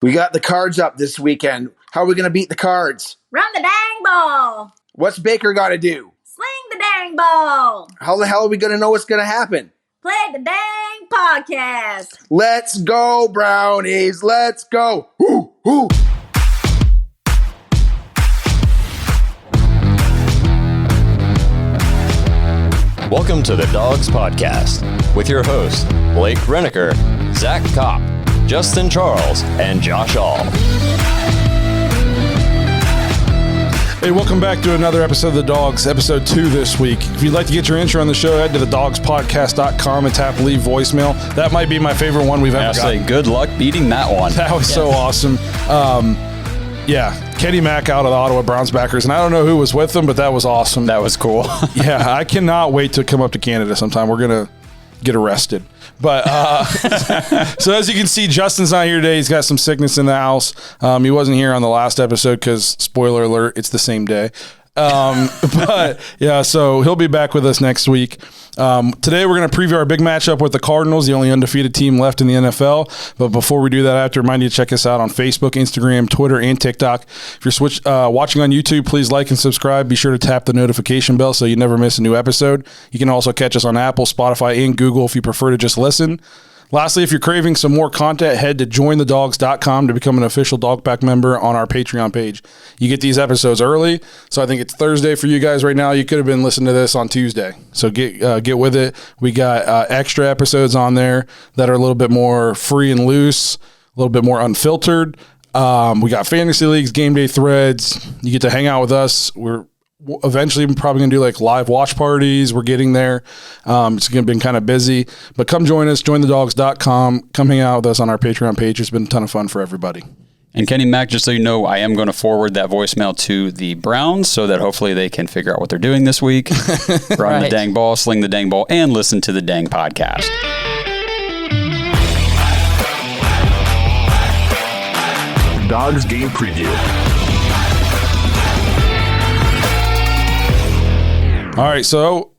We got the Cards up this weekend. How are we going to beat the Cards? Run the dang ball. What's Baker got to do? Sling the dang ball. How the hell are we going to know what's going to happen? Play the dang podcast. Let's go, Brownies. Let's go. Woo, woo. Welcome to the Dawgs Podcast with your hosts, Blake Renneker, Zach Kopp, Justin Charles, and Josh All. Hey, welcome back to another episode of The Dawgs, episode 2 this week. If you'd like to get your intro on the show, head to thedawgspodcast.com and tap leave voicemail. That might be my favorite one we've ever gotten. Good luck beating that one. That was so awesome. Kenny Mack out of the Ottawa Browns backers, and I don't know who was with them, but that was awesome. That was cool. Yeah, I cannot wait to come up to Canada sometime. We're going to get arrested. But so as you can see, Justin's not here today. He's got some sickness in the house. He wasn't here on the last episode because, spoiler alert, it's the same day. But yeah, so he'll be back with us next week. Today we're going to preview our big matchup with the Cardinals, the only undefeated team left in the NFL. But before we do that, I have to remind you to check us out on Facebook, Instagram, Twitter, and TikTok. If you're watching on YouTube, please like and subscribe. Be sure to tap the notification bell so you never miss a new episode. You can also catch us on Apple, Spotify, and Google if you prefer to just listen. Lastly, if you're craving some more content, head to jointhedawgs.com to become an official Dawg Pack member on our Patreon page. You get these episodes early, so I think it's Thursday for you guys right now. You could have been listening to this on Tuesday, so get with it. We got extra episodes on there that are a little bit more free and loose, a little bit more unfiltered. We got fantasy leagues, game day threads. You get to hang out with us. We're eventually probably going to do like live watch parties. We're getting there. It's going to be kind of busy, but come join us, jointhedawgs.com. Come hang out with us on our Patreon page. It's been a ton of fun for everybody. And Kenny Mack, just so you know, I am going to forward that voicemail to the Browns so that hopefully they can figure out what they're doing this week. Run the dang ball, sling the dang ball, and listen to the dang podcast. Dawgs Game Preview. All right, so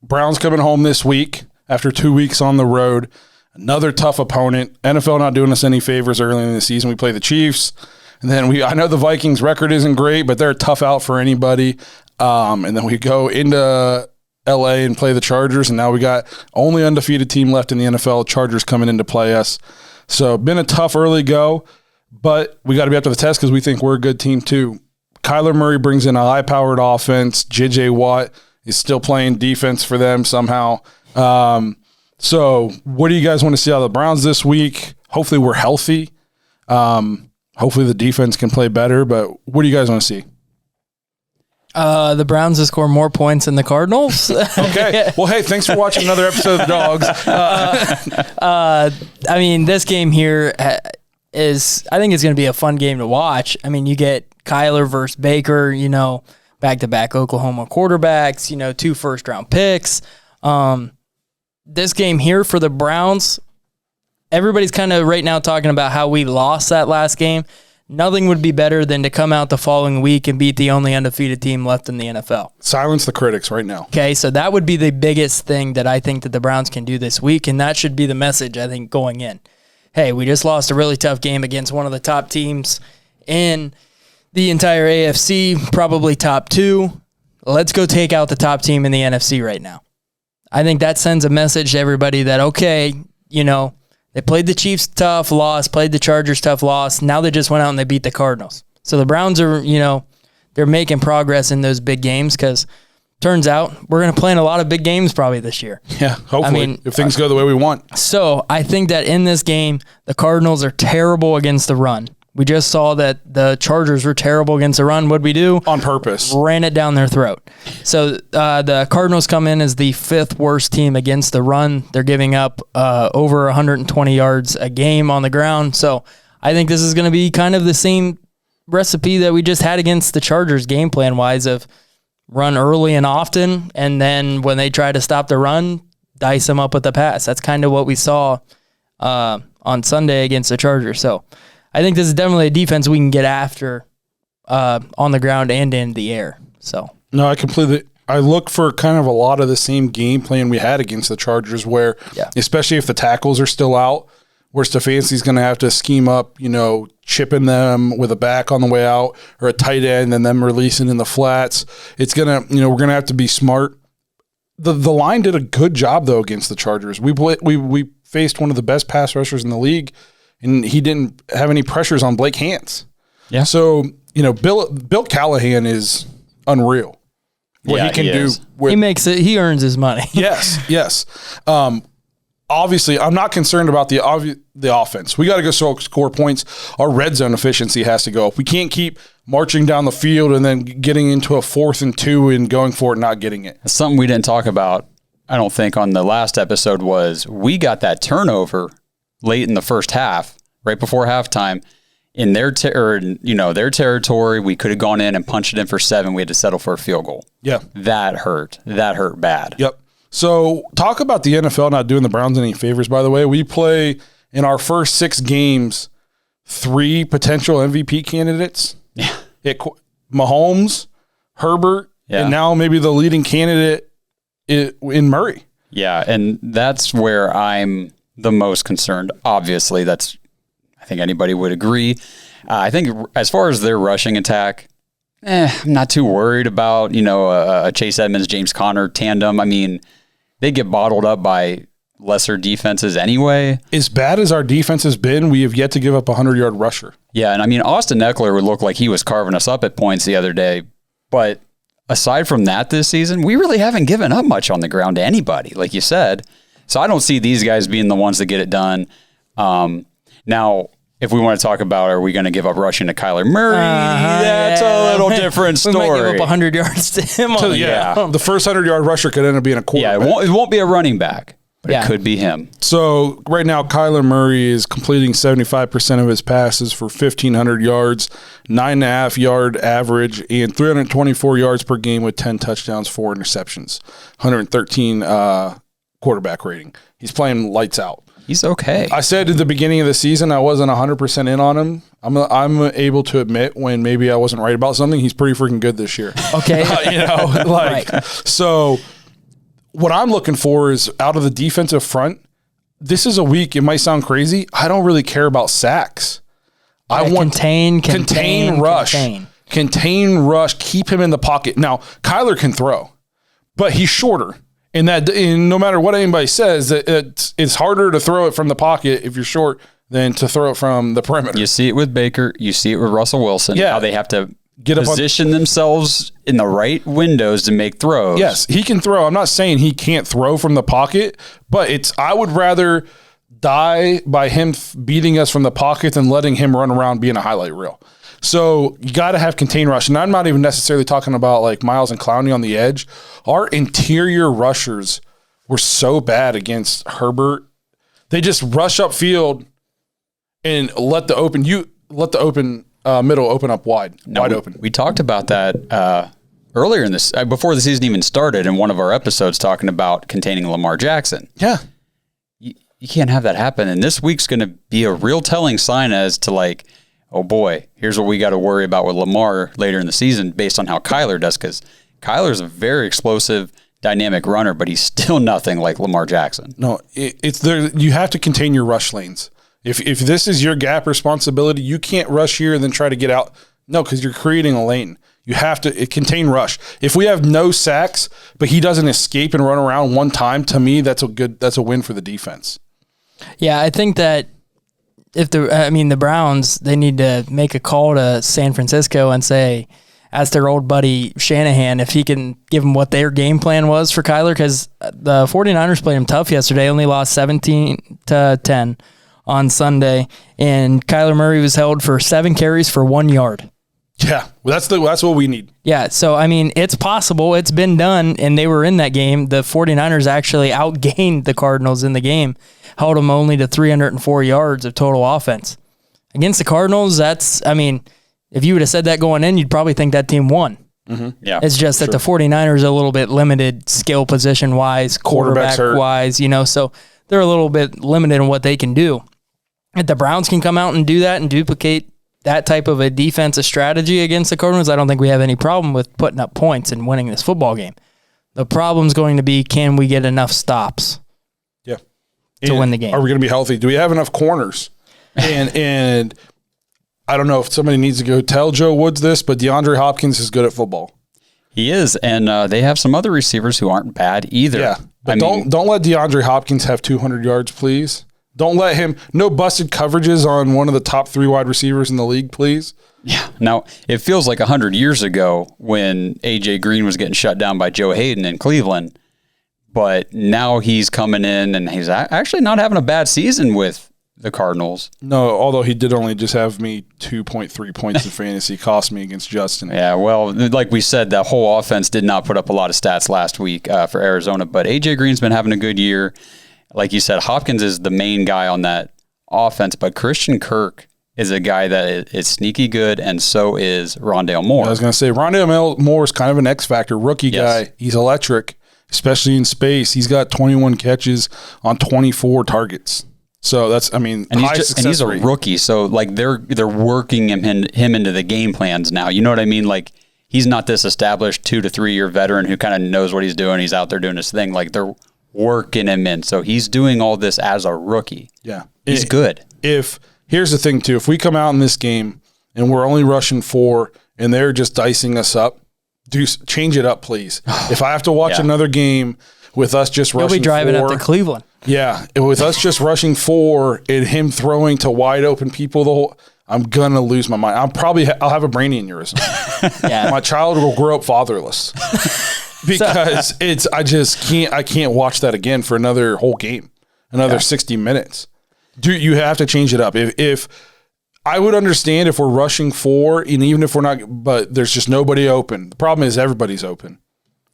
Browns coming home this week after 2 weeks on the road. Another tough opponent. NFL not doing us any favors early in the season. We play the Chiefs, and then I know the Vikings' record isn't great, but they're a tough out for anybody. And then we go into L.A. and play the Chargers, and now we got only undefeated team left in the NFL, Chargers coming in to play us. So been a tough early go, but we got to be up to the test because we think we're a good team too. Kyler Murray brings in a high-powered offense. J.J. Watt is still playing defense for them somehow. So what do you guys want to see out of the Browns this week? Hopefully we're healthy. Hopefully the defense can play better, but what do you guys want to see? The Browns will score more points than the Cardinals. Okay. Well, hey, thanks for watching another episode of The Dawgs. I mean, this game here I think it's going to be a fun game to watch. I mean, you get Kyler versus Baker, back-to-back Oklahoma quarterbacks, 2 first-round picks. This game here for the Browns, everybody's kind of right now talking about how we lost that last game. Nothing would be better than to come out the following week and beat the only undefeated team left in the NFL. Silence the critics right now. Okay, so that would be the biggest thing that I think that the Browns can do this week, and that should be the message, I think, going in. Hey, we just lost a really tough game against one of the top teams in the entire AFC, probably top 2. Let's go take out the top team in the NFC right now. I think that sends a message to everybody that, okay, they played the Chiefs tough, lost, played the Chargers tough, lost. Now they just went out and they beat the Cardinals. So the Browns are, they're making progress in those big games because turns out we're going to play in a lot of big games probably this year. Yeah, hopefully, if things go the way we want. So I think that in this game, the Cardinals are terrible against the run. We just saw that the Chargers were terrible against the run. What'd we do? On purpose. Ran it down their throat. So the Cardinals come in as the 5th worst team against the run. They're giving up over 120 yards a game on the ground. So I think this is going to be kind of the same recipe that we just had against the Chargers game plan-wise of run early and often, and then when they try to stop the run, dice them up with the pass. That's kind of what we saw on Sunday against the Chargers. So I think this is definitely a defense we can get after on the ground and in the air. So no, I look for kind of a lot of the same game plan we had against the Chargers where, especially if the tackles are still out, where Stefanski's going to have to scheme up, chipping them with a back on the way out or a tight end and them releasing in the flats. It's going to, we're going to have to be smart. The line did a good job, though, against the Chargers. We faced one of the best pass rushers in the league, and he didn't have any pressures on Blake Hance. Yeah. So, Bill Callahan is unreal. What he can do. He makes it. He earns his money. Yes. Obviously, I'm not concerned about the offense. We got to go score points. Our red zone efficiency has to go up. We can't keep marching down the field and then getting into a 4th and 2 and going for it and not getting it. Something we didn't talk about, I don't think, on the last episode was we got that turnover late in the first half, right before halftime, in their their territory. We could have gone in and punched it in for 7. We had to settle for a field goal. Yeah. That hurt. That hurt bad. Yep. So talk about the NFL not doing the Browns any favors, by the way. We play in our first 6 games 3 potential MVP candidates. Yeah. Mahomes, Herbert, and now maybe the leading candidate in Murray. Yeah, and that's where I'm the most concerned. Obviously, I think anybody would agree. I think as far as their rushing attack, I'm not too worried about, a Chase Edmonds, James Conner tandem. I mean, they get bottled up by lesser defenses anyway. As bad as our defense has been, we have yet to give up a 100-yard rusher. Yeah, and I mean, Austin Eckler would look like he was carving us up at points the other day. But aside from that this season, we really haven't given up much on the ground to anybody, like you said. So I don't see these guys being the ones that get it done. Now, if we want to talk about, are we going to give up rushing to Kyler Murray? That's a little different story. We might give up 100 yards to him. The first 100-yard rusher could end up being a quarterback. Yeah, it won't be a running back, but it could be him. So right now, Kyler Murray is completing 75% of his passes for 1,500 yards, 9.5-yard average, and 324 yards per game with 10 touchdowns, 4 interceptions, 113 quarterback rating. He's playing lights out. He's okay. I said at the beginning of the season I wasn't 100% in on him. I'm able to admit when maybe I wasn't right about something. He's pretty freaking good this year. Okay. So what I'm looking for is out of the defensive front, this is a week, it might sound crazy, I don't really care about sacks. I want contain rush. Contain rush, keep him in the pocket. Now, Kyler can throw, but he's shorter. And no matter what anybody says, it's harder to throw it from the pocket if you're short than to throw it from the perimeter. You see it with Baker. You see it with Russell Wilson. Yeah. How they have to position themselves in the right windows to make throws. Yes, he can throw. I'm not saying he can't throw from the pocket, but I would rather die by him beating us from the pocket than letting him run around being a highlight reel. So you got to have contain rush. And I'm not even necessarily talking about like Miles and Clowney on the edge. Our interior rushers were so bad against Herbert. They just rush upfield and let the open middle open up wide open. We talked about that earlier in this, before the season even started, in one of our episodes talking about containing Lamar Jackson. Yeah. You can't have that happen. And this week's going to be a real telling sign as to like, oh boy, here's what we got to worry about with Lamar later in the season based on how Kyler does, because Kyler's a very explosive, dynamic runner, but he's still nothing like Lamar Jackson. No, it's there. You have to contain your rush lanes. If this is your gap responsibility, you can't rush here and then try to get out. No, because you're creating a lane. You have to contain rush. If we have no sacks, but he doesn't escape and run around one time, to me, that's a win for the defense. Yeah, I think that the Browns, they need to make a call to San Francisco and say, ask their old buddy Shanahan if he can give them what their game plan was for Kyler, because the 49ers played him tough yesterday, only lost 17-10 on Sunday, and Kyler Murray was held for 7 carries for 1 yard. Yeah, well, that's what we need. Yeah, so, it's possible. It's been done, and they were in that game. The 49ers actually outgained the Cardinals in the game, held them only to 304 yards of total offense. Against the Cardinals, if you would have said that going in, you'd probably think that team won. Mm-hmm. Yeah, it's just that the 49ers are a little bit limited skill position-wise, quarterback-wise, so they're a little bit limited in what they can do. If the Browns can come out and do that and duplicate that type of a defensive strategy against the Cardinals, I don't think we have any problem with putting up points and winning this football game. The problem's going to be, can we get enough stops? Yeah. to win the game. Are we going to be healthy? Do we have enough corners? And I don't know if somebody needs to go tell Joe Woods this, but DeAndre Hopkins is good at football. He is, and they have some other receivers who aren't bad either. Yeah, but don't let DeAndre Hopkins have 200 yards, please. Don't let him. No busted coverages on one of the top 3 wide receivers in the league, please. Yeah. Now, it feels like 100 years ago when A.J. Green was getting shut down by Joe Hayden in Cleveland, but now he's coming in and he's actually not having a bad season with the Cardinals. No, although he did only just have me 2.3 points in fantasy cost me against Justin. Yeah, well, like we said, that whole offense did not put up a lot of stats last week for Arizona, but A.J. Green's been having a good year. Like you said, Hopkins is the main guy on that offense, but Christian Kirk is a guy that is sneaky good, and so is Rondale Moore. I was going to say, Rondale Moore is kind of an X-factor rookie guy. He's electric, especially in space. He's got 21 catches on 24 targets. So that's, I mean, and high success he's a rate. rookie, so like they're working him into the game plans now. You know what I mean? Like he's not this established 2 to 3 year veteran who kind of knows what he's doing. He's out there doing his thing. Like they're working him in, so he's doing all this as a rookie. Yeah, he's good. Here's the thing too: if we come out in this game and we're only rushing 4 and they're just dicing us up, change it up, please. If I have to watch another game with us just rushing, He'll be driving 4, up to Cleveland. Yeah, with us just rushing 4 and him throwing to wide open people, I'm gonna lose my mind. I'll have a brain aneurysm. Yeah, my child will grow up fatherless because I can't watch that again for another whole game, another 60 minutes. You have to change it up. If I would understand if we're rushing 4 and even if we're not, but there's just nobody open. The problem is everybody's open.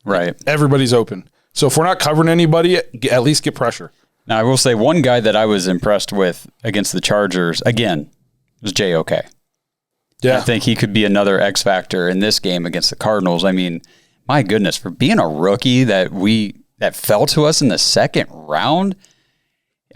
Right, everybody's open. So if we're not covering anybody, at least get pressure. Now, I will say one guy that I was impressed with against the Chargers, again, was J.O.K. Yeah. I think he could be another X factor in this game against the Cardinals. I mean, my goodness, for being a rookie that fell to us in the second round,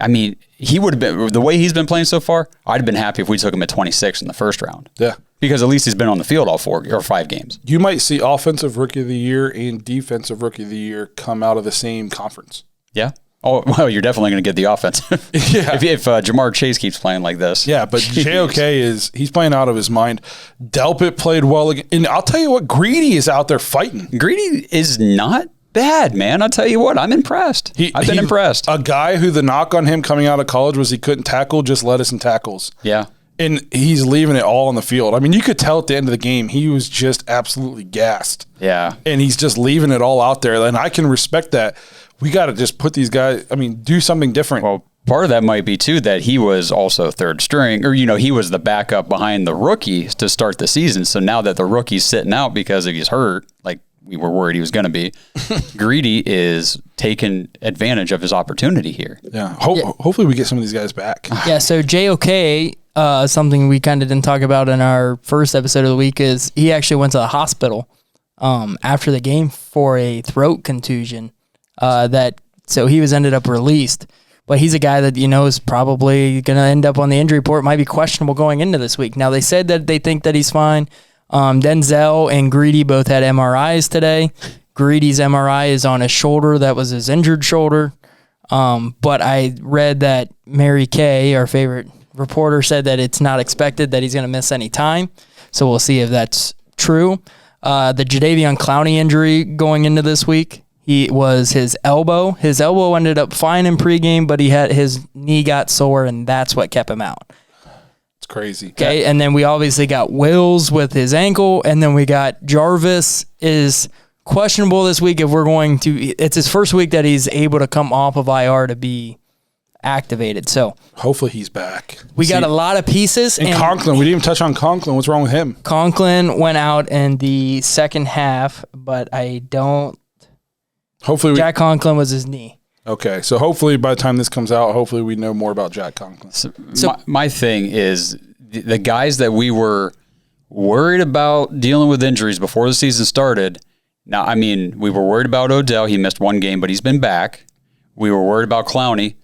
I mean, he would have been, the way he's been playing so far, I'd have been happy if we took him at 26 in the first round. Yeah. Because at least he's been on the field all 4 or 5 games. You might see Offensive Rookie of the Year and Defensive Rookie of the Year come out of the same conference. Yeah. Oh, well, you're definitely going to get the offensive. Yeah. If Jamar Chase keeps playing like this. Yeah, but JOK he's playing out of his mind. Delpit played well again. And I'll tell you what, Greedy is out there fighting. Greedy is not bad, man. I'll tell you what, I'm impressed. I've been impressed. A guy who the knock on him coming out of college was he couldn't tackle, just led us in tackles. Yeah. And he's leaving it all on the field. I mean, you could tell at the end of the game, he was just absolutely gassed. Yeah. And he's just leaving it all out there. And I can respect that. We got to just put these guys, do something different. Well, part of that might be, too, that he was also third string, or, he was the backup behind the rookies to start the season. So now that the rookie's sitting out because he's hurt, like we were worried he was going to be, Greedy is taking advantage of his opportunity here. Yeah. Hopefully we get some of these guys back. Yeah, so JOK, something we kind of didn't talk about in our first episode of the week is he actually went to the hospital after the game for a throat contusion. So he was ended up released. But he's a guy that is probably going to end up on the injury report. Might be questionable going into this week. Now they said that they think that he's fine. Denzel and Greedy both had MRIs today. Greedy's MRI is on his shoulder. That was his injured shoulder. But I read that Mary Kay, our favorite reporter, said that it's not expected that he's going to miss any time. So we'll see if that's true. The Jadeveon Clowney injury going into this week, he was his elbow. His elbow ended up fine in pregame, but his knee got sore, and that's what kept him out. It's crazy. Okay, and then we obviously got Wills with his ankle, and then we got Jarvis is questionable this week if we're going to. It's his first week that he's able to come off of IR to be activated. So hopefully he's back. We got a lot of pieces. And Conklin, we didn't even touch on Conklin. What's wrong with him? Conklin went out in the second half, but I don't. Hopefully, Jack Conklin was his knee. Okay, so hopefully by the time this comes out, hopefully we know more about Jack Conklin. So my thing is the guys that we were worried about dealing with injuries before the season started. Now, we were worried about Odell. He missed 1 game, but he's been back. We were worried about Clowney.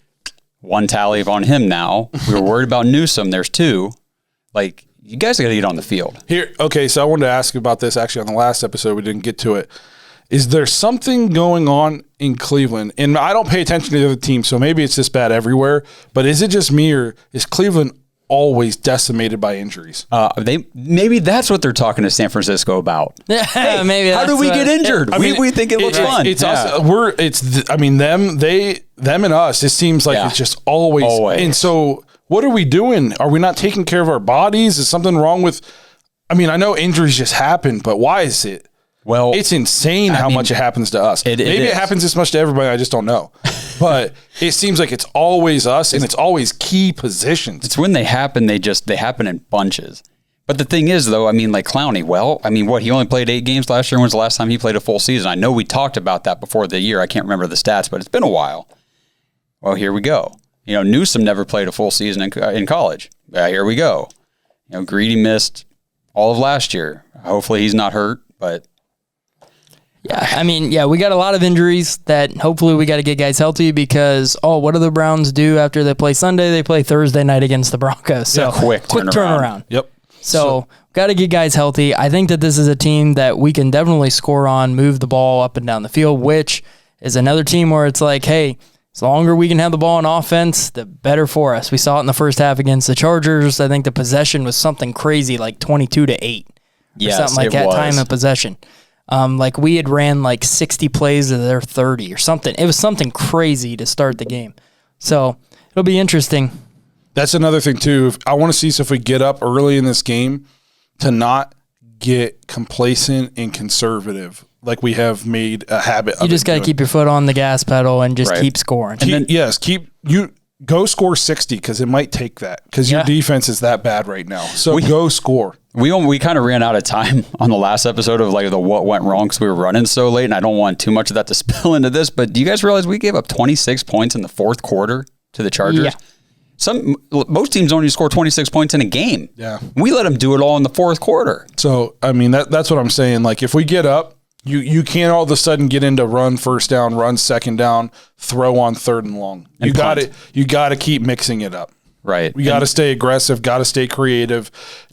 1 tally on him now. We were worried about Newsome. There's 2. Like, you guys got to get on the field. Okay, so I wanted to ask you about this actually on the last episode. We didn't get to it. Is there something going on in Cleveland? And I don't pay attention to the other team, so maybe it's this bad everywhere. But is it just me, or is Cleveland always decimated by injuries? Maybe that's what they're talking to San Francisco about. Yeah, maybe. How do we get injured? We think it looks fun. It's us. Them and us. It seems like it's just always. And so, what are we doing? Are we not taking care of our bodies? Is something wrong with? I mean, I know injuries just happen, but why is it? Well, it's insane how much it happens to us. Maybe it happens this much to everybody. I just don't know. But it seems like it's always us, and it's always key positions. It's when they happen, they happen in bunches. But the thing is, though, I mean, like Clowney, he only played 8 games last year. When was the last time he played a full season? I know we talked about that before the year. I can't remember the stats, but it's been a while. Well, here we go. Newsome never played a full season in college. Here we go. Greedy missed all of last year. Hopefully he's not hurt, but... Yeah, we got a lot of injuries that hopefully we got to get guys healthy because, what do the Browns do after they play Sunday? They play Thursday night against the Broncos. So quick turnaround. Yep. So got to get guys healthy. I think that this is a team that we can definitely score on, move the ball up and down the field, which is another team where it's like, hey, as longer we can have the ball on offense, the better for us. We saw it in the first half against the Chargers. I think the possession was something crazy, like 22-8 or something like that, time of possession. Like we had ran like 60 plays of their 30 or something. It was something crazy to start the game. So it'll be interesting. That's another thing too. I want to see if we get up early in this game to not get complacent and conservative like we have made a habit of. You just got to keep your foot on the gas pedal and just keep scoring. Go score 60 because it might take that because your defense is that bad right now. So go score. We kind of ran out of time on the last episode of like the what went wrong because we were running so late, and I don't want too much of that to spill into this. But do you guys realize we gave up 26 points in the fourth quarter to the Chargers? Yeah. Most teams only score 26 points in a game. Yeah, we let them do it all in the fourth quarter. So I mean that's what I'm saying. Like if we get up, you can't all of a sudden get into run first down, run second down, throw on third and long. You got to keep mixing it up. Right. We got to stay aggressive, got to stay creative.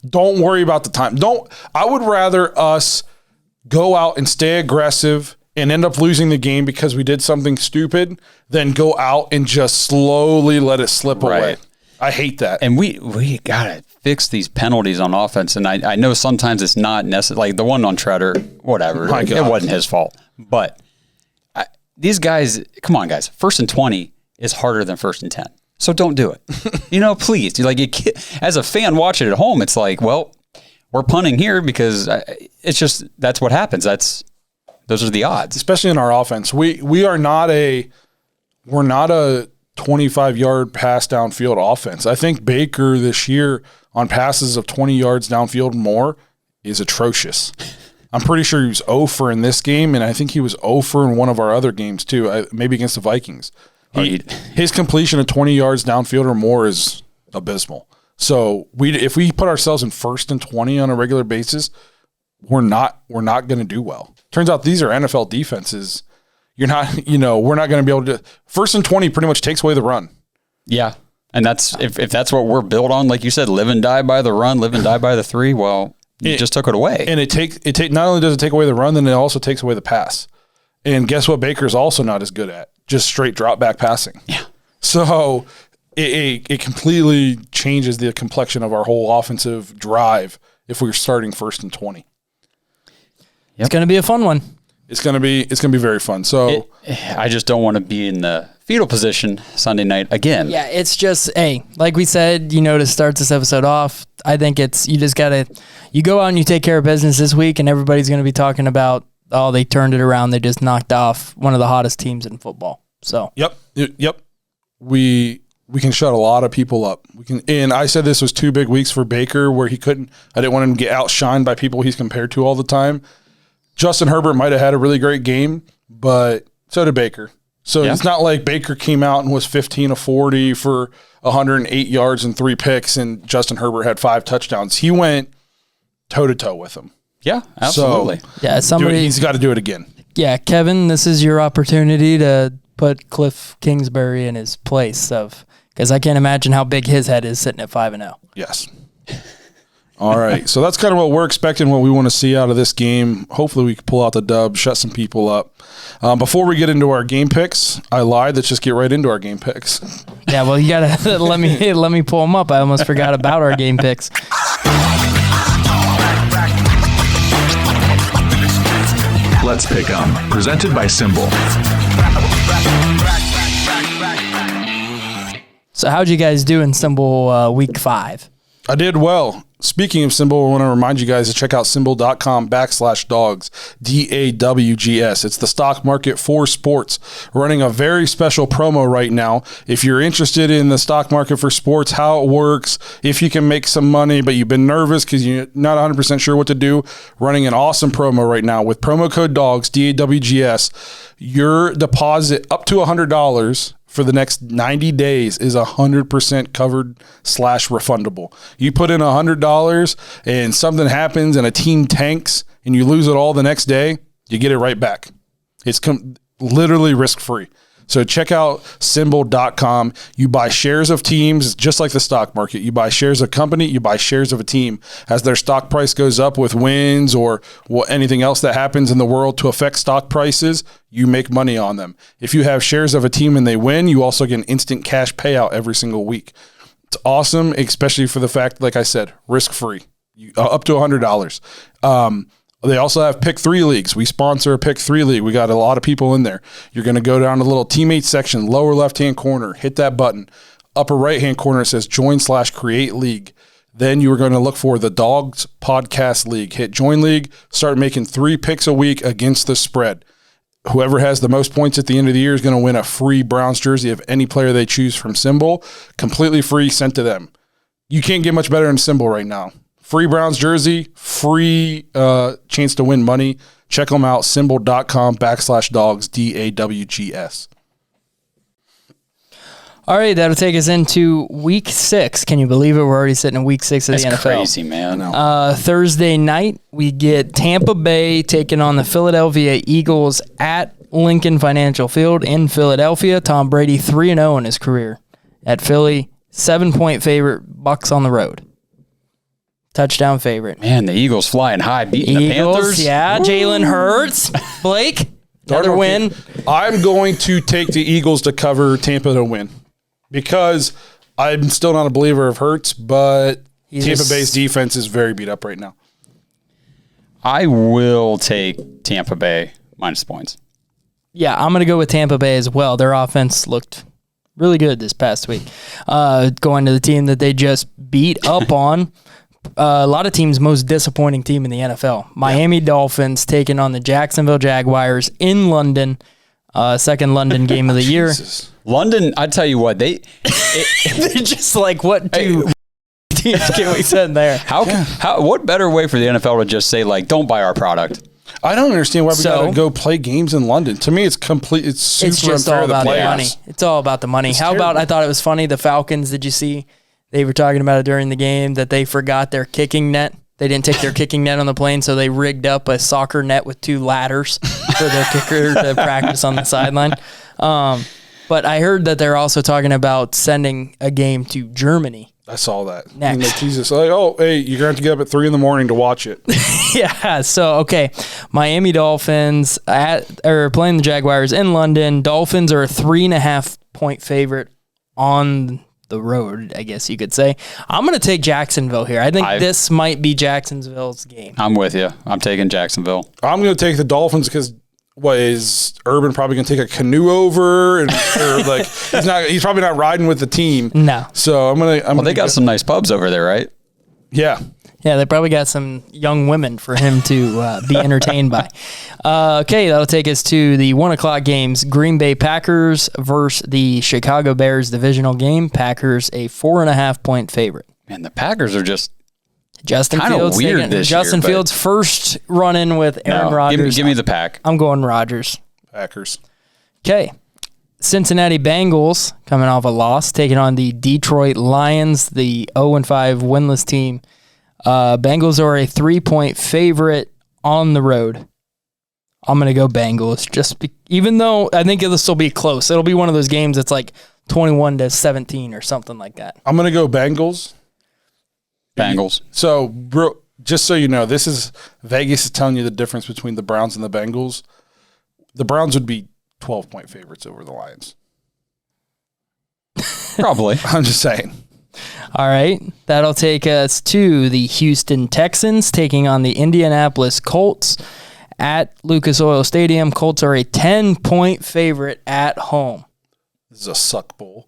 Don't worry about the time. I would rather us go out and stay aggressive and end up losing the game because we did something stupid than go out and just slowly let it slip away. I hate that. And we got to fix these penalties on offense. And I know sometimes it's not necessary. Like the one on Treader, whatever. It wasn't his fault. But these guys, come on, guys. 1st and 20 is harder than 1st and 10. So don't do it. Please. As a fan watching it at home, it's like, well, we're punting here because it's just that's what happens. Those are the odds. Especially in our offense. We're not a 25-yard pass downfield offense. I think Baker this year on passes of 20 yards downfield more is atrocious. I'm pretty sure he was 0 for in this game, and I think he was 0 for in one of our other games too, maybe against the Vikings. His completion of 20 yards downfield or more is abysmal. So if we put ourselves in 1st and 20 on a regular basis, we're not going to do well. Turns out these are NFL defenses. We're not going to be able to. 1st and 20 pretty much takes away the run. Yeah, and that's if that's what we're built on, like you said, live and die by the run, live and die by the 3. Well, you just took it away. And not only does it take away the run, then it also takes away the pass. And guess what? Baker's also not as good at just straight drop back passing. Yeah. So it completely changes the complexion of our whole offensive drive if we're starting 1st and 20. Yep. It's going to be a fun one. It's gonna be very fun. So I just don't want to be in the fetal position Sunday night again. Yeah, it's just like we said, to start this episode off. I think you just gotta go out and you take care of business this week, and everybody's gonna be talking about they turned it around. They just knocked off one of the hottest teams in football. So yep. We can shut a lot of people up. And I said this was 2 big weeks for Baker where I didn't want him to get outshined by people he's compared to all the time. Justin Herbert might have had a really great game, but so did Baker. So It's not like Baker came out and was 15 of 40 for 108 yards and 3 picks, and Justin Herbert had 5 touchdowns. He went toe-to-toe with him. Yeah, absolutely. He's got to do it again. Yeah, Kevin, this is your opportunity to put Cliff Kingsbury in his place because I can't imagine how big his head is sitting at 5-0. Yes. All right. So that's kind of what we're expecting, what we want to see out of this game. Hopefully we can pull out the dub, shut some people up. Before we get into our game picks, I lied. Let's just get right into our game picks. Yeah, well, you got to let me pull them up. I almost forgot about our game picks. Let's Pick 'em. Presented by Symbol. So how'd you guys do in Symbol week 5? I did well. Speaking of Symbol, I want to remind you guys to check out symbol.com/Dawgs, DAWGS. It's the stock market for sports. Running a very special promo right now. If you're interested in the stock market for sports, how it works, if you can make some money, but you've been nervous because you're not 100% sure what to do, running an awesome promo right now with promo code DAWGS, DAWGS. Your deposit up to $100 for the next 90 days is 100% covered / refundable. You put in $100 and something happens and a team tanks and you lose it all the next day, you get it right back. It's literally risk-free. So check out symbol.com. You buy shares of teams, just like the stock market. You buy shares of a company, you buy shares of a team. As their stock price goes up with wins or anything else that happens in the world to affect stock prices, you make money on them. If you have shares of a team and they win, you also get an instant cash payout every single week. It's awesome, especially for the fact, like I said, risk-free, up to $100. They also have Pick 3 leagues. We sponsor a Pick 3 league. We got a lot of people in there. You're going to go down to the little teammate section, lower left-hand corner, hit that button. Upper right-hand corner, it says join/create league. Then you are going to look for the Dawgs Podcast League. Hit join league, start making 3 picks a week against the spread. Whoever has the most points at the end of the year is going to win a free Browns jersey of any player they choose from Symbol. Completely free, sent to them. You can't get much better than Symbol right now. Free Browns jersey, free chance to win money. Check them out, symbol.com/Dawgs, DAWGS. All right, that'll take us into week 6. Can you believe it? We're already sitting in week 6 of the NFL. That's crazy, man. Thursday night, we get Tampa Bay taking on the Philadelphia Eagles at Lincoln Financial Field in Philadelphia. Tom Brady 3-0 in his career at Philly. 7-point favorite, Bucks on the road. Touchdown favorite. Man, the Eagles flying high, beating the Panthers. Yeah, Jalen Hurts. Blake, another win. I'm going to take the Eagles to cover, Tampa to win, because I'm still not a believer of Hurts, but Tampa Bay's defense is very beat up right now. I will take Tampa Bay minus points. Yeah, I'm going to go with Tampa Bay as well. Their offense looked really good this past week. Going to the team that they just beat up on. A lot of teams' most disappointing team in the NFL. Miami Dolphins taking on the Jacksonville Jaguars in London. Second London game of the year. London, I tell you what, they're just like, what do teams can we send there? What better way for the NFL to just say, like, don't buy our product? I don't understand why we got to go play games in London. To me, it's super it's just all about the money. It's all about the money. How about, I thought it was funny, the Falcons, did you see? They were talking about it during the game that they forgot their kicking net. They didn't take their kicking net on the plane, so they rigged up a soccer net with 2 ladders for their kicker to practice on the sideline. But I heard that they're also talking about sending a game to Germany. I saw that. Next. Like, Jesus, like, oh, hey, you're going to have to get up at 3 a.m. to watch it. Yeah, so, okay. Miami Dolphins are playing the Jaguars in London. Dolphins are a 3.5-point favorite on the road, I guess you could say. I'm going to take Jacksonville here. I think this might be Jacksonville's game. I'm with you. I'm taking Jacksonville. I'm going to take the Dolphins because is Urban probably going to take a canoe over? He's probably not riding with the team. No. So they got some nice pubs over there, right? Yeah. Yeah, they probably got some young women for him to be entertained by. Okay, that'll take us to the 1 o'clock games. Green Bay Packers versus the Chicago Bears divisional game. Packers a 4.5-point favorite. Man, the Packers are just Justin kind of weird this year. Justin Fields' first run-in with Aaron Rodgers. Give me the Pack. I'm going Rodgers. Packers. Okay. Cincinnati Bengals coming off a loss, taking on the Detroit Lions, the 0-5 winless team. Bengals are a 3-point favorite on the road. I'm going to go Bengals, even though I think it'll still be close. It'll be one of those games that's like 21-17 or something like that. I'm going to go Bengals. Bengals. So, bro, just so you know, this is Vegas is telling you the difference between the Browns and the Bengals. The Browns would be 12-point favorites over the Lions. Probably. I'm just saying. All right. That'll take us to the Houston Texans taking on the Indianapolis Colts at Lucas Oil Stadium. Colts are a 10-point favorite at home. This is a suck bowl.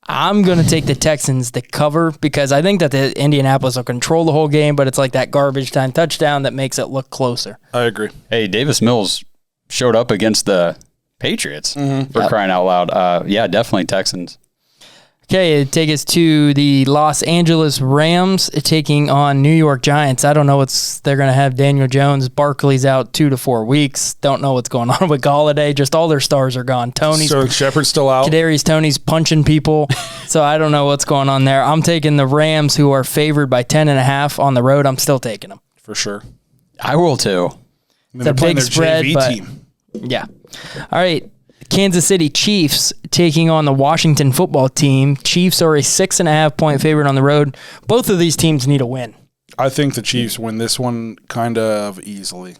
I'm going to take the Texans to cover because I think that the Indianapolis will control the whole game, but it's like that garbage time touchdown that makes it look closer. I agree. Hey, Davis Mills showed up against the Patriots for crying out loud. Yeah, definitely Texans. Okay, take us to the Los Angeles Rams taking on New York Giants. I don't know they're going to have Daniel Jones. Barkley's out 2 to 4 weeks. Don't know what's going on with Galladay. Just all their stars are gone. So Shepard's still out. Kadarius Toney's punching people. So I don't know what's going on there. I'm taking the Rams, who are favored by 10.5 on the road. I'm still taking them. For sure. I will too. It's a big spread, JV but team. yeah. All right. Kansas City Chiefs taking on the Washington football team. Chiefs are a 6.5-point favorite on the road. Both of these teams need a win. I think the Chiefs win this one kind of easily.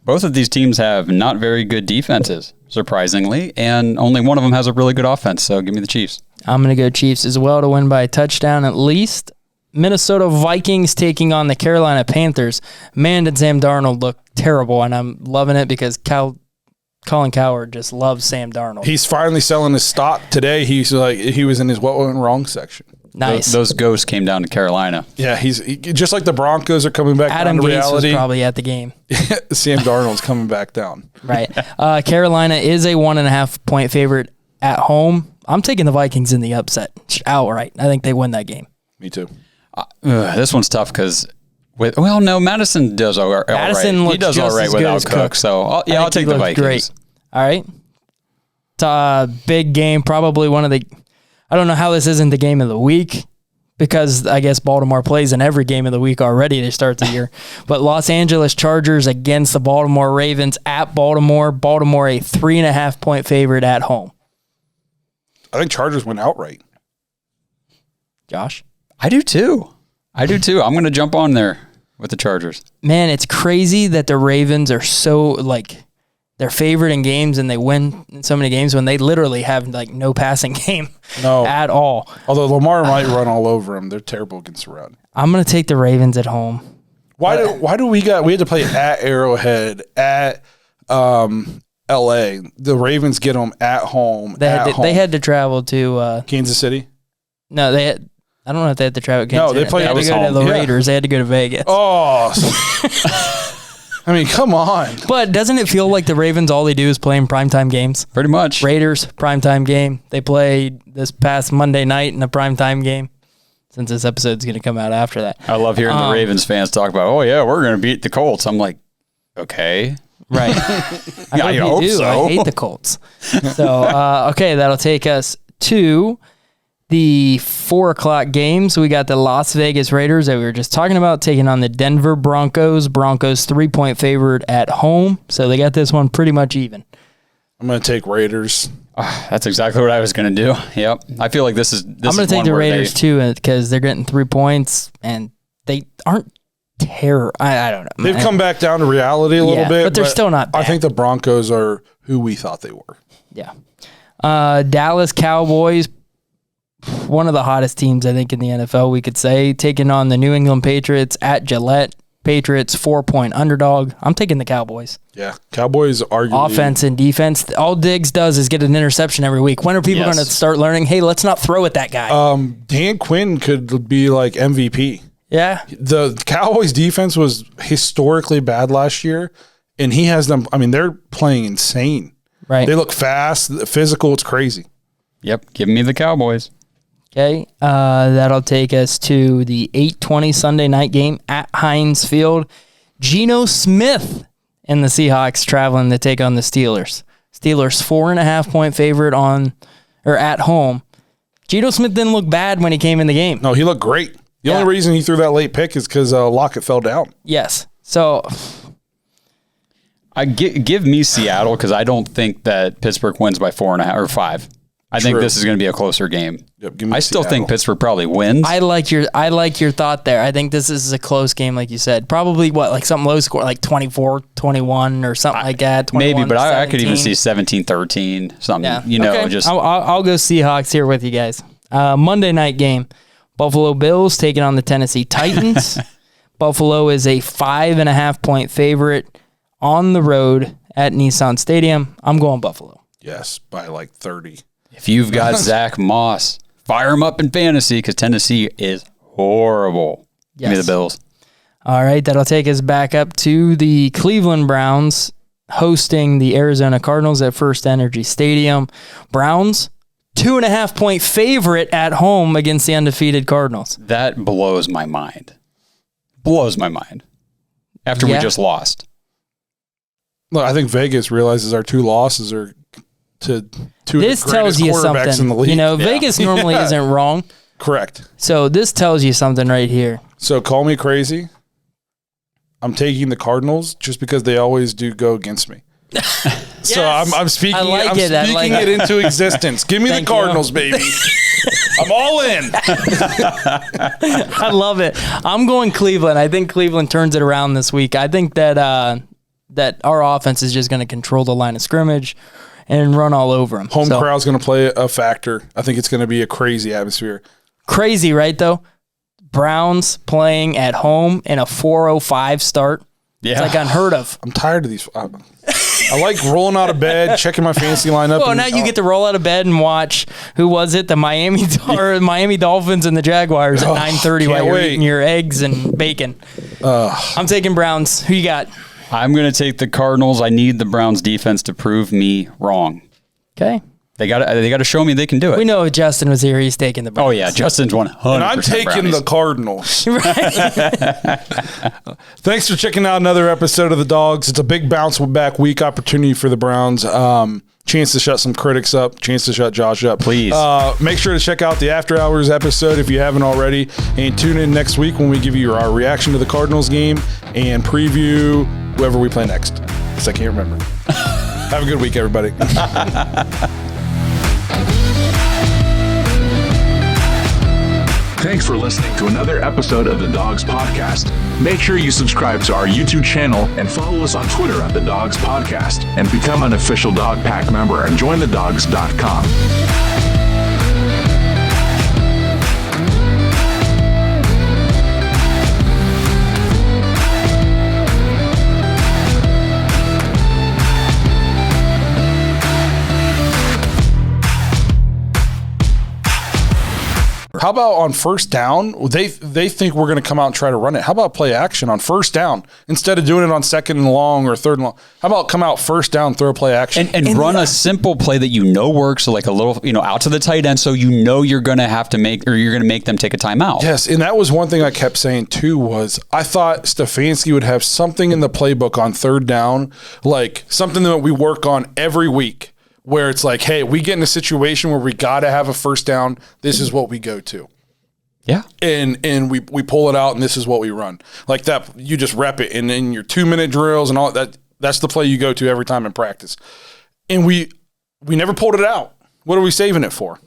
Both of these teams have not very good defenses, surprisingly, and only one of them has a really good offense, so give me the Chiefs. I'm going to go Chiefs as well to win by a touchdown at least. Minnesota Vikings taking on the Carolina Panthers. Man, did Sam Darnold look terrible, and I'm loving it because Colin Cowherd just loves Sam Darnold. He's finally selling his stock today. He was in his what went wrong section. Nice. Those ghosts came down to Carolina. Yeah, he's just like the Broncos are coming back Adam down to Gase reality. was probably at the game. Sam Darnold's coming back down. Right. Carolina is a 1.5-point favorite at home. I'm taking the Vikings in the upset outright. I think they win that game. Me too. This one's tough because Madison does all right. Madison He does looks all just right as good without as Cook. So I'll take the Vikings. Great. All right. It's a big game. Probably one of the. I don't know how this isn't the game of the week because I guess Baltimore plays in every game of the week already to start the year. But Los Angeles Chargers against the Baltimore Ravens at Baltimore. Baltimore a 3.5-point favorite at home. I think Chargers win outright. Josh? I do too. I'm going to jump on there with the Chargers. Man, it's crazy that the Ravens are so they're favored in games and they win in so many games when they literally have no passing game at all. Although Lamar might run all over them. They're terrible against the run. I'm going to take the Ravens at home. Why do we had to play at Arrowhead at LA. The Ravens get them at home. They had to travel to Kansas City. No, they had. I don't know if they had to travel to Kansas City. They played. They had to go to the Raiders. They had to go to Vegas. Oh, I mean, come on. But doesn't it feel like the Ravens, all they do is play in primetime games? Pretty much. Raiders, primetime game. They played this past Monday night in a primetime game, since this episode's going to come out after that. I love hearing the Ravens fans talk about, oh, yeah, we're going to beat the Colts. I'm like, okay. Right. I hope you do. So. I hate the Colts. So, okay, that'll take us to the 4:00 games. We got the Las Vegas Raiders that we were just talking about taking on the Denver Broncos. Broncos 3-point favorite at home. So they got this one pretty much even. I'm going to take Raiders. That's exactly what I was going to do. Yep. I feel like this is I'm going to take the Raiders too because they're getting 3 points and they aren't terror. I don't know. They've come back down to reality a little bit. But they're still not bad. I think the Broncos are who we thought they were. Yeah. Dallas Cowboys, one of the hottest teams, I think, in the NFL, we could say, taking on the New England Patriots at Gillette. Patriots 4-point underdog. I'm taking the Cowboys. Yeah. Cowboys arguably. Offense and defense. All Diggs does is get an interception every week. When are people going to start learning, hey, let's not throw at that guy? Dan Quinn could be like MVP. Yeah. The Cowboys defense was historically bad last year, and he has them. I mean, they're playing insane. Right. They look fast, physical. It's crazy. Yep. Give me the Cowboys. Okay. That'll take us to the 8:20 Sunday night game at Heinz Field. Geno Smith and the Seahawks traveling to take on the Steelers. Steelers 4.5-point favorite at home. Geno Smith didn't look bad when he came in the game. No, he looked great. The only reason he threw that late pick is because Lockett fell down. Yes. So I give me Seattle because I don't think that Pittsburgh wins by 4.5 or 5. I think this is going to be a closer game. Yep, give me I still Seattle. think Pittsburgh probably wins. I like your thought there. I think this is a close game, like you said. Probably like something low score, like 24-21 or something like that. Maybe, but I could even 17. see 17-13, something. Yeah. Okay. Just I'll go Seahawks here with you guys. Monday night game, Buffalo Bills taking on the Tennessee Titans. Buffalo is a 5.5-point favorite on the road at Nissan Stadium. I'm going Buffalo. Yes, by like 30. if you've got Zach Moss, fire him up in fantasy because Tennessee is horrible. Give me the Bills. All right, that'll take us back up to the Cleveland Browns hosting the Arizona Cardinals at First Energy Stadium. Browns, 2.5-point favorite at home against the undefeated Cardinals. That blows my mind. Blows my mind. After we just lost. Look, I think Vegas realizes our two losses are to two This of the tells greatest you quarterbacks something. in the league. You know, Vegas normally isn't wrong. Correct. So this tells you something right here. So call me crazy. I'm taking the Cardinals just because they always do go against me. So I'm speaking, it into existence. Give me the Cardinals, baby. I'm all in. I love it. I'm going Cleveland. I think Cleveland turns it around this week. I think that that our offense is just going to control the line of scrimmage and run all over them. Home crowd's going to play a factor. I think it's going to be a crazy atmosphere. Crazy, right, though? Browns playing at home in a 4:05 start. Yeah. It's like unheard of. I'm tired of these. I like rolling out of bed, checking my fantasy lineup. Well, now you get to roll out of bed and watch, who was it? The Miami Dolphins and the Jaguars at 9:30 while you're eating your eggs and bacon. I'm taking Browns. Who you got? I'm going to take the Cardinals. I need the Browns defense to prove me wrong. Okay. They got to show me they can do it. We know if Justin was here, he's taking the Browns. Oh, yeah. Justin's 100%. And I'm taking Brownies. the Cardinals. Right. Thanks for checking out another episode of the Dawgs. It's a big bounce back week opportunity for the Browns. Chance to shut some critics up. Chance to shut Josh up. Please. Make sure to check out the After Hours episode if you haven't already. And tune in next week when we give you our reaction to the Cardinals game and preview whoever we play next. Because I can't remember. Have a good week, everybody. Thanks for listening to another episode of the Dawgs Podcast. Make sure you subscribe to our YouTube channel and follow us on Twitter at the Dawgs Podcast and become an official Dog Pack member and join thedawgs.com. How about on first down? They think we're going to come out and try to run it. How about play action on first down instead of doing it on second and long or third and long? How about come out first down, throw a play action, and run a simple play that you know works, so like a little, out to the tight end, so you know you're going to have to make, or you're going to make them take a timeout. Yes, and that was one thing I kept saying too, was I thought Stefanski would have something in the playbook on third down, like something that we work on every week, where it's like, hey, we get in a situation where we got to have a first down. This is what we go to. Yeah. And we pull it out and this is what we run. Like that, you just rep it. And in your 2-minute drills and all that, that's the play you go to every time in practice. And we never pulled it out. What are we saving it for?